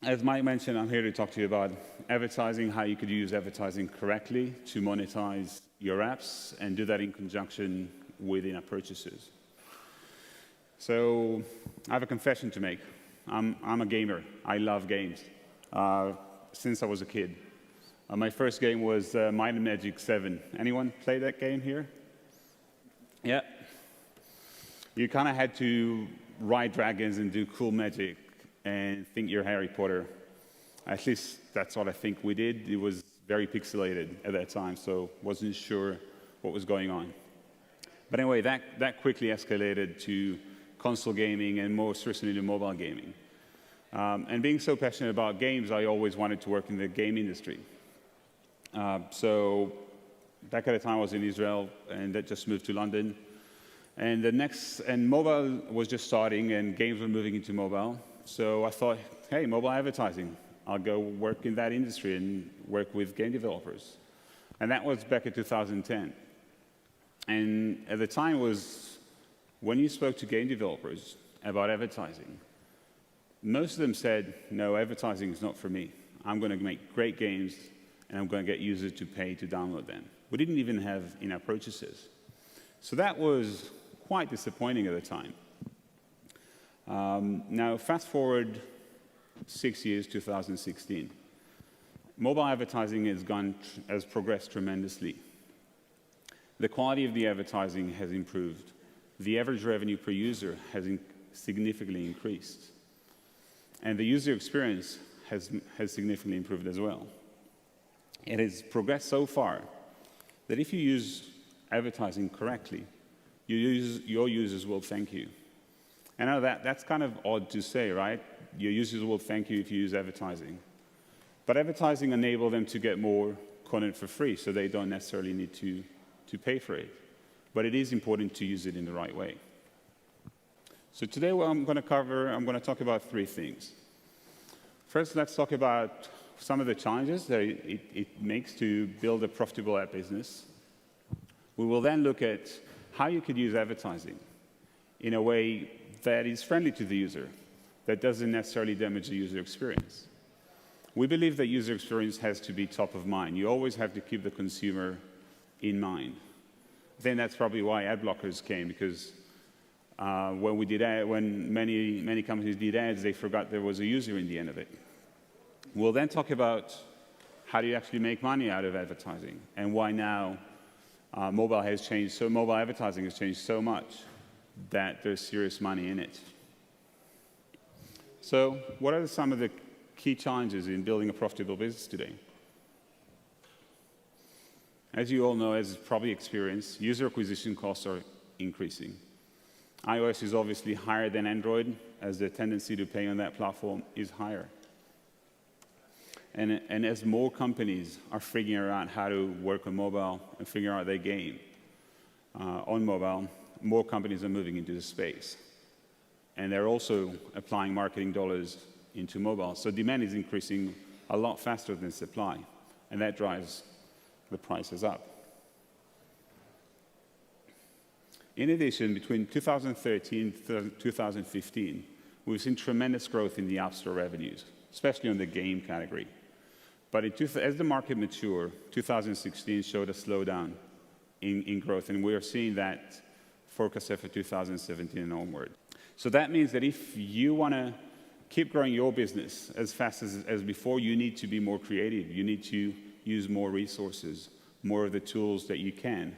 As Mike mentioned, I'm here to talk to you about advertising, how you could use advertising correctly to monetize your apps and do that in conjunction with in-app purchases. So I have a confession to make. I'm a gamer. I love games since I was a kid. My first game was Might and Magic 7. Anyone play that game here? Yeah. You kind of had to ride dragons and do cool magic and think you're Harry Potter. At least that's what I think we did. It was very pixelated at that time, so wasn't sure what was going on. But anyway, that quickly escalated to console gaming and most recently to mobile gaming. And being so passionate about games, I always wanted to work in the game industry. So back at the time I was in Israel, and that just moved to London. And mobile was just starting, and games were moving into mobile. So I thought, hey, mobile advertising. I'll go work in that industry and work with game developers. And that was back in 2010. And at the time was when you spoke to game developers about advertising, most of them said, no, advertising is not for me. I'm going to make great games, and I'm going to get users to pay to download them. We didn't even have in-app purchases. So that was quite disappointing at the time. Now, fast forward 6 years, 2016. Mobile advertising has progressed tremendously. The quality of the advertising has improved. The average revenue per user has significantly increased. And the user experience has significantly improved as well. It has progressed so far that if you use advertising correctly, your users will thank you. I know that's kind of odd to say, right? Your users will thank you if you use advertising. But advertising enables them to get more content for free, so they don't necessarily need to pay for it. But it is important to use it in the right way. So today what I'm going to talk about three things. First, let's talk about some of the challenges that it makes to build a profitable app business. We will then look at how you could use advertising in a way that is friendly to the user, that doesn't necessarily damage the user experience. We believe that user experience has to be top of mind. You always have to keep the consumer in mind. Then that's probably why ad blockers came, because when many companies did ads, they forgot there was a user in the end of it. We'll then talk about how do you actually make money out of advertising, and why now mobile advertising has changed so much that there's serious money in it. So what are some of the key challenges in building a profitable business today? As you all know, as probably experienced, user acquisition costs are increasing. iOS is obviously higher than Android, as the tendency to pay on that platform is higher. And as more companies are figuring out how to work on mobile and figure out their game on mobile, more companies are moving into the space. And they're also applying marketing dollars into mobile. So demand is increasing a lot faster than supply, and that drives the prices up. In addition, between 2013 and 2015, we've seen tremendous growth in the App Store revenues, especially on the game category. But as the market matured, 2016 showed a slowdown in growth, and we are seeing that forecasted for 2017 and onward. So that means that if you want to keep growing your business as fast as before, you need to be more creative. You need to use more resources, more of the tools that you can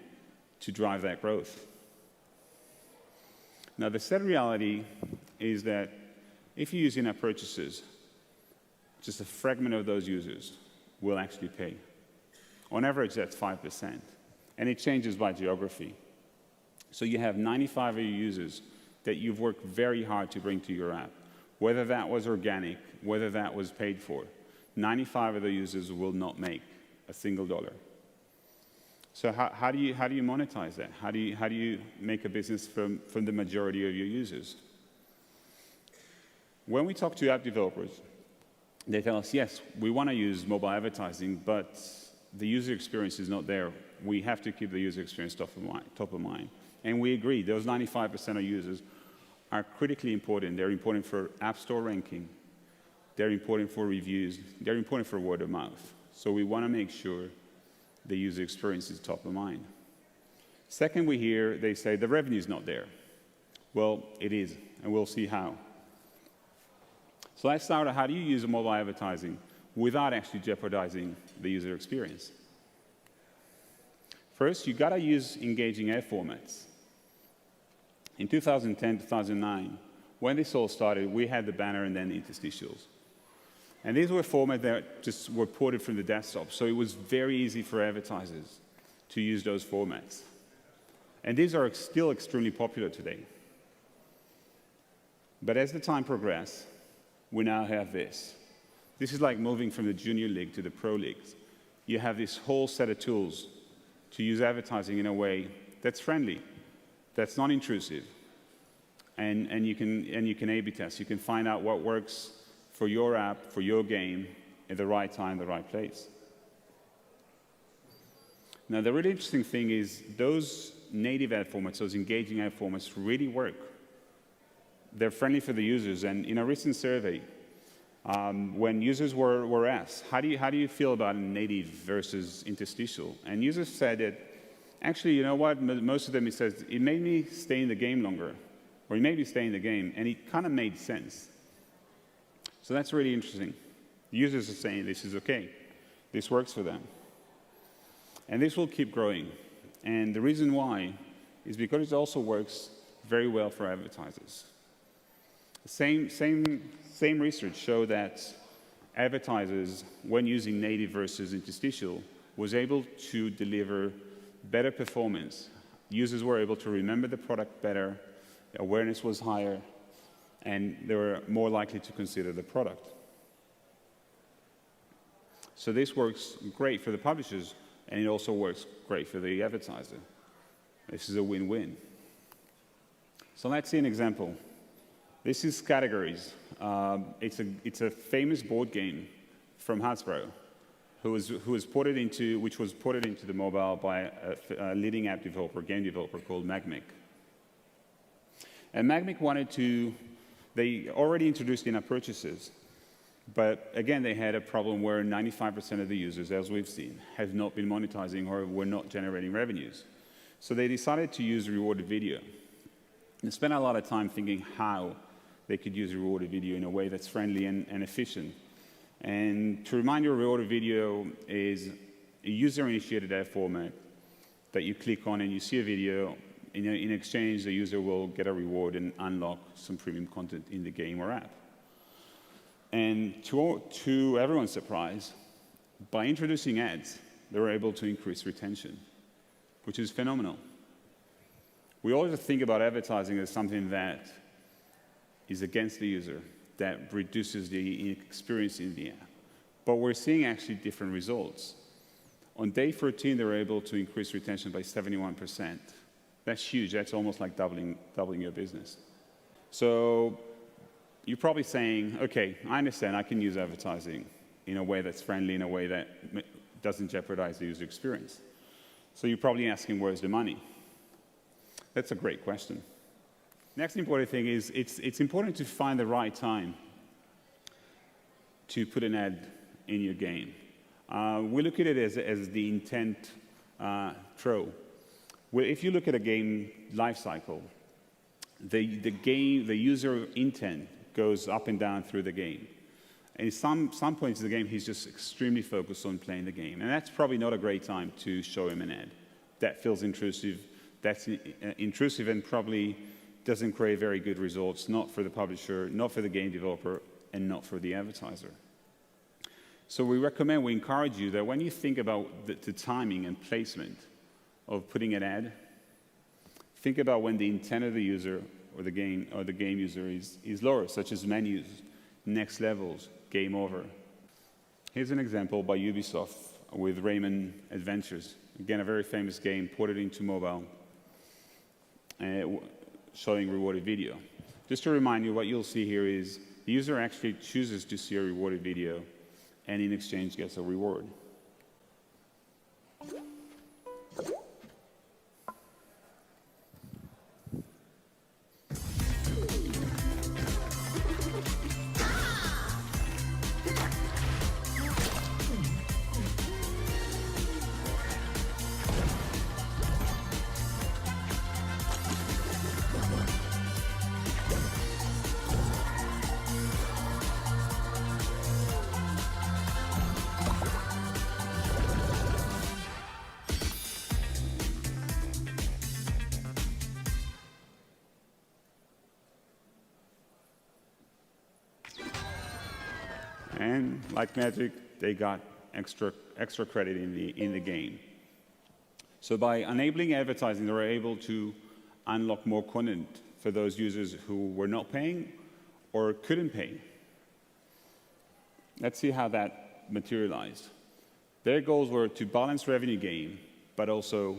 to drive that growth. Now, the sad reality is that if you use in-app purchases, just a fragment of those users will actually pay. On average, that's 5%. And it changes by geography. So you have 95 of your users that you've worked very hard to bring to your app. Whether that was organic, whether that was paid for, 95 of the users will not make a single dollar. So how do you monetize that? How do you make a business from the majority of your users? When we talk to app developers, they tell us, yes, we want to use mobile advertising, but the user experience is not there. We have to keep the user experience top of mind. And we agree, those 95% of users are critically important. They're important for App Store ranking. they're important for reviews, they're important for word of mouth. So we want to make sure the user experience is top of mind. Second, we hear they say the revenue's not there. Well, it is, and we'll see how. So let's start with how do you use mobile advertising without actually jeopardizing the user experience. First, you've got to use engaging ad formats. In 2010, 2009, when this all started, we had the banner and then the interstitials. And these were formats that just were ported from the desktop, so it was very easy for advertisers to use those formats. And these are still extremely popular today. But as the time progressed, we now have this. This is like moving from the junior league to the pro leagues. You have this whole set of tools to use advertising in a way that's friendly, that's not intrusive, and you can A/B test. You can find out what works for your app, for your game, at the right time, the right place. Now, the really interesting thing is those native ad formats, those engaging ad formats, really work. They're friendly for the users, and in a recent survey, when users were asked, how do you feel about native versus interstitial? And users said that, actually, you know what? Most of them, it says, it made me stay in the game longer, or it made me stay in the game, and it kind of made sense. So that's really interesting. Users are saying this is okay. This works for them. And this will keep growing. And the reason why is because it also works very well for advertisers. Same research showed that advertisers, when using native versus interstitial, was able to deliver better performance. Users were able to remember the product better, awareness was higher, and they were more likely to consider the product. So this works great for the publishers, and it also works great for the advertiser. This is a win-win. So let's see an example. This is Categories. It's a famous board game from Hasbro, which was ported into the mobile by a leading app developer, game developer called Magmic. And Magmic they already introduced in-app purchases, but again, they had a problem where 95% of the users, as we've seen, have not been monetizing or were not generating revenues. So they decided to use rewarded video. And spent a lot of time thinking how they could use rewarded video in a way that's friendly and efficient. And to remind you, rewarded video is a user-initiated ad format that you click on and you see a video. In exchange, the user will get a reward and unlock some premium content in the game or app. And to everyone's surprise, by introducing ads, they were able to increase retention, which is phenomenal. We always think about advertising as something that is against the user, that reduces the experience in the app. But we're seeing actually different results. On day 13, they were able to increase retention by 71%. That's huge. That's almost like doubling your business. So you're probably saying, OK, I understand. I can use advertising in a way that's friendly, in a way that doesn't jeopardize the user experience. So you're probably asking, where's the money? That's a great question. Next important thing is it's important to find the right time to put an ad in your game. We look at it as the intent throw. If you look at a game lifecycle, the user intent goes up and down through the game. And at some points in the game, he's just extremely focused on playing the game. And that's probably not a great time to show him an ad. That feels intrusive. That's intrusive and probably doesn't create very good results, not for the publisher, not for the game developer, and not for the advertiser. So we encourage you that when you think about the timing and placement of putting an ad, think about when the intent of the user or the game user is lower, such as menus, next levels, game over. Here's an example by Ubisoft with Raymond Adventures. Again, a very famous game ported into mobile, showing rewarded video. Just to remind you, what you'll see here is the user actually chooses to see a rewarded video and in exchange gets a reward. And like magic, they got extra credit in the game. So by enabling advertising, they were able to unlock more content for those users who were not paying or couldn't pay. Let's see how that materialized. Their goals were to balance revenue gain, but also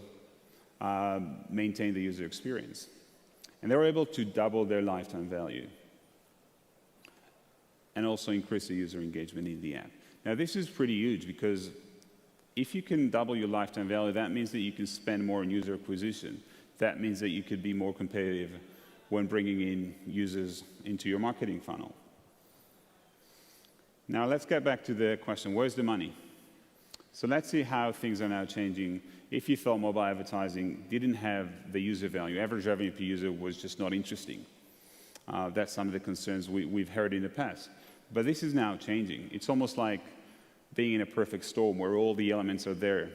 maintain the user experience. And they were able to double their lifetime value and also increase the user engagement in the app. Now, this is pretty huge because if you can double your lifetime value, that means that you can spend more on user acquisition. That means that you could be more competitive when bringing in users into your marketing funnel. Now, let's get back to the question, where's the money? So let's see how things are now changing. If you thought mobile advertising didn't have the user value, average revenue per user was just not interesting. That's some of the concerns we've heard in the past. But this is now changing. It's almost like being in a perfect storm where all the elements are there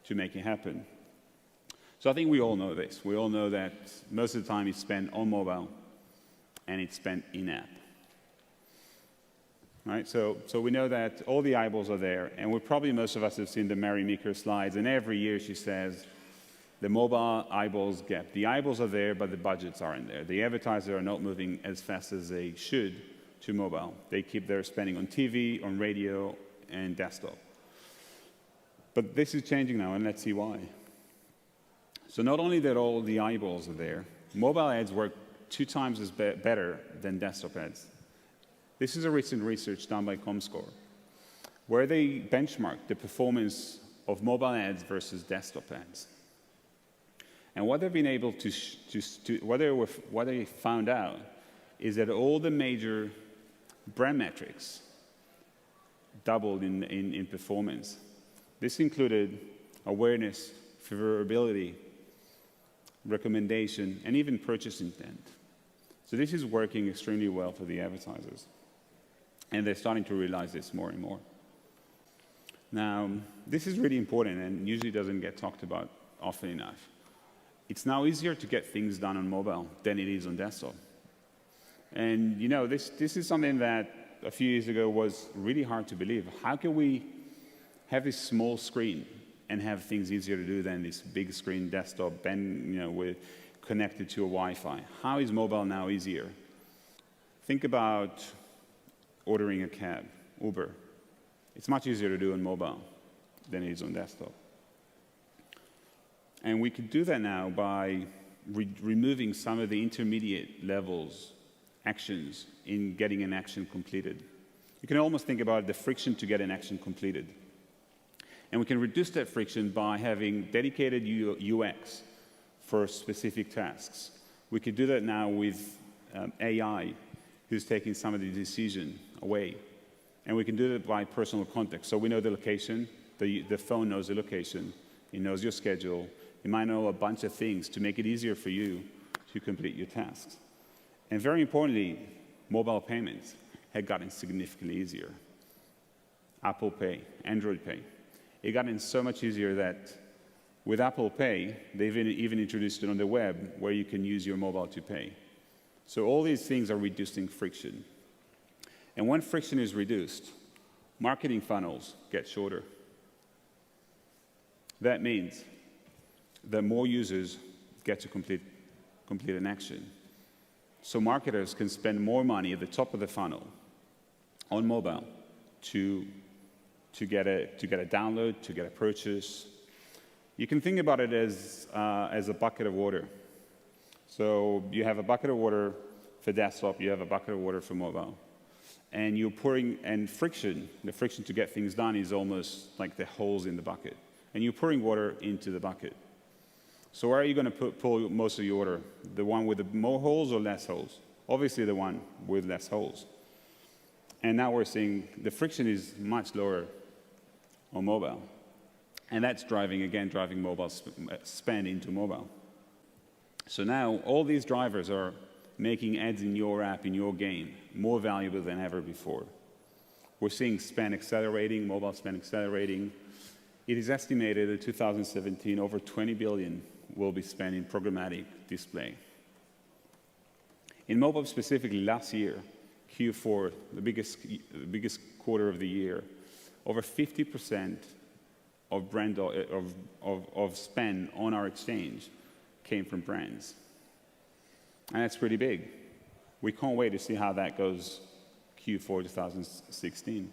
to make it happen. So I think we all know this. We all know that most of the time it's spent on mobile and it's spent in-app. Right? So we know that all the eyeballs are there, and most of us have seen the Mary Meeker slides, and every year she says, the mobile eyeballs gap. The eyeballs are there, but the budgets aren't there. The advertisers are not moving as fast as they should to mobile. They keep their spending on TV, on radio, and desktop. But this is changing now, and let's see why. So not only that all the eyeballs are there, mobile ads work 2 times as better than desktop ads. This is a recent research done by Comscore, where they benchmarked the performance of mobile ads versus desktop ads. And what they've been able what they found out is that all the major brand metrics doubled in performance. This included awareness, favorability, recommendation, and even purchase intent. So this is working extremely well for the advertisers. And they're starting to realize this more and more. Now, this is really important and usually doesn't get talked about often enough. It's now easier to get things done on mobile than it is on desktop. And you know, this is something that a few years ago was really hard to believe. How can we have this small screen and have things easier to do than this big screen desktop and connected to a Wi-Fi? How is mobile now easier? Think about ordering a cab, Uber. It's much easier to do on mobile than it is on desktop. And we could do that now by removing some of the intermediate levels, actions, in getting an action completed. You can almost think about the friction to get an action completed. And we can reduce that friction by having dedicated UX for specific tasks. We could do that now with AI, who's taking some of the decision away. And we can do that by personal context. So we know the location, the phone knows the location, it knows your schedule, it might know a bunch of things to make it easier for you to complete your tasks. And very importantly, mobile payments had gotten significantly easier. Apple Pay, Android Pay. It gotten so much easier that with Apple Pay, they've even introduced it on the web where you can use your mobile to pay. So all these things are reducing friction. And when friction is reduced, marketing funnels get shorter. That means that more users get to complete an action. So marketers can spend more money at the top of the funnel on mobile to get a download, to get a purchase. You can think about it as a bucket of water. So you have a bucket of water for desktop, you have a bucket of water for mobile. And you're pouring, and the friction to get things done is almost like the holes in the bucket. And you're pouring water into the bucket. So where are you going to pull most of your water? The one with the more holes or less holes? Obviously the one with less holes. And now we're seeing the friction is much lower on mobile. And that's driving mobile spend into mobile. So now all these drivers are making ads in your app, in your game, more valuable than ever before. We're seeing spend accelerating, mobile spend accelerating. It is estimated that in 2017, over 20 billion will be spent in programmatic display. In mobile specifically, last year, Q4, the biggest quarter of the year, over 50% of brand of spend on our exchange came from brands, and that's pretty big. We can't wait to see how that goes Q4 2016.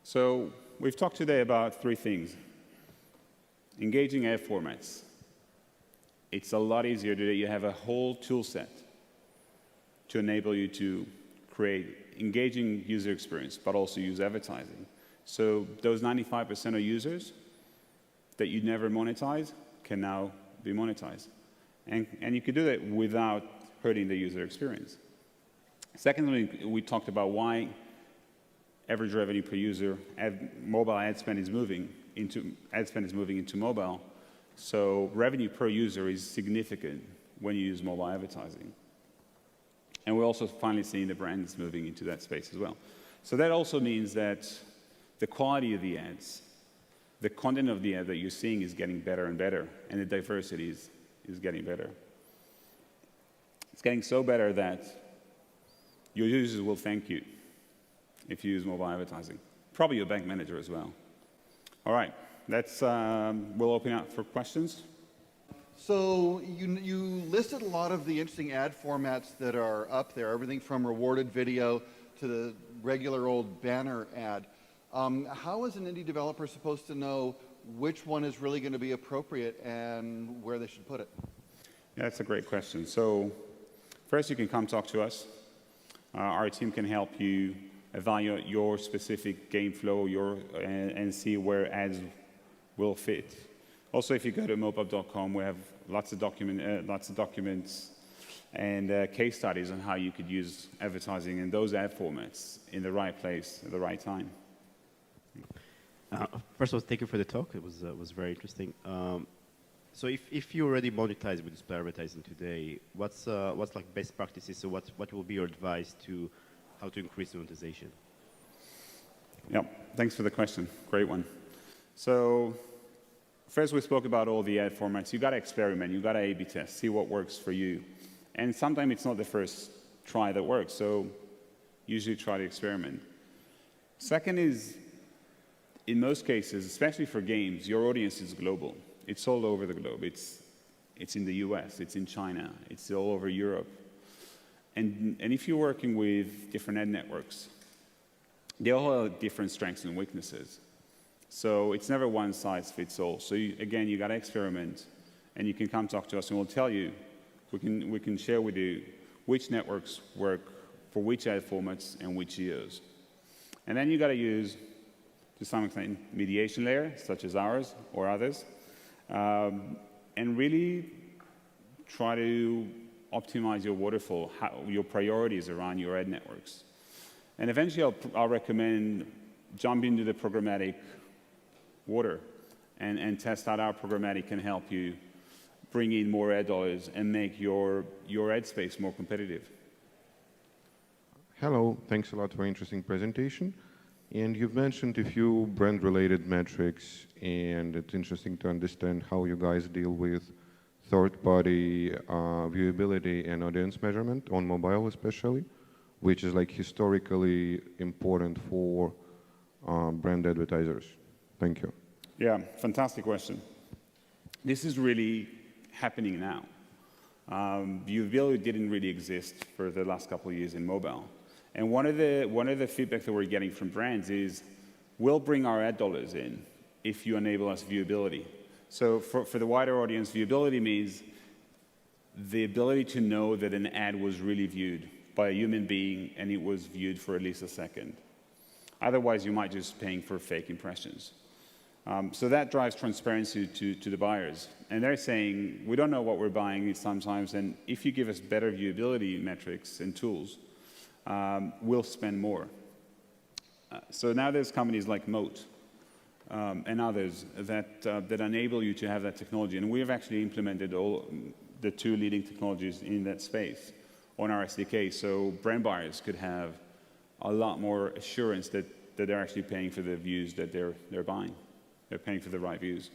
So we've talked today about three things. Engaging ad formats. It's a lot easier today. You have a whole tool set to enable you to create engaging user experience, but also use advertising. So those 95% of users that you never monetize can now be monetized. And you could do that without hurting the user experience. Secondly, we talked about why average revenue per user, mobile ad spend is moving into mobile. So revenue per user is significant when you use mobile advertising. And we're also finally seeing the brands moving into that space as well. So that also means that the quality of the ads, the content of the ad that you're seeing is getting better and better, and the diversity is getting better. It's getting so better that your users will thank you if you use mobile advertising. Probably your bank manager as well. All right, we'll open up for questions. So you listed a lot of the interesting ad formats that are up there, everything from rewarded video to the regular old banner ad. How is an indie developer supposed to know which one is really going to be appropriate and where they should put it? Yeah, that's a great question. So first, you can come talk to us. Our team can help you evaluate your specific game flow and see where ads will fit. Also, if you go to mopub.com, we have lots of documents and case studies on how you could use advertising in those ad formats in the right place at the right time. First of all, thank you for the talk. It was very interesting. So if you already monetize with display advertising today, what's like best practices? So what will be your advice to how to increase monetization? Yeah, thanks for the question. Great one. So first, we spoke about all the ad formats. You got to experiment. You got to A/B test, see what works for you. And sometimes it's not the first try that works. So usually try to experiment. Second is, in most cases, especially for games, your audience is global. It's all over the globe. It's in the US, it's in China, it's all over Europe. And if you're working with different ad networks, they all have different strengths and weaknesses. So it's never one size fits all. So again, you got to experiment, and you can come talk to us, and we'll tell you, we can share with you which networks work for which ad formats and which geos. And then you got to use, to some extent, mediation layer, such as ours or others, and really try to optimize your waterfall, your priorities around your ad networks. And eventually, I'll recommend jump into the programmatic water and test out how programmatic can help you bring in more ad dollars and make your ad space more competitive. Hello, thanks a lot for an interesting presentation. And you've mentioned a few brand-related metrics, and it's interesting to understand how you guys deal with third-party viewability and audience measurement on mobile especially, which is like historically important for brand advertisers. Thank you. Yeah, fantastic question. This is really happening now. Viewability didn't really exist for the last couple of years in mobile. And one of the feedback that we're getting from brands is, we'll bring our ad dollars in if you enable us viewability. So for the wider audience, viewability means the ability to know that an ad was really viewed by a human being and it was viewed for at least a second. Otherwise, you might just paying for fake impressions. So that drives transparency to the buyers. And they're saying, we don't know what we're buying sometimes, and if you give us better viewability metrics and tools, we'll spend more. So now there's companies like Moat and others that enable you to have that technology. And we have actually implemented all the two leading technologies in that space on our SDK. So brand buyers could have a lot more assurance that they're actually paying for the views that they're buying. They're paying for the right views.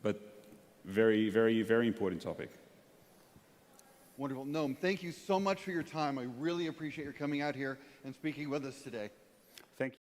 But very, very, very important topic. Wonderful. Noam, thank you so much for your time. I really appreciate your coming out here and speaking with us today.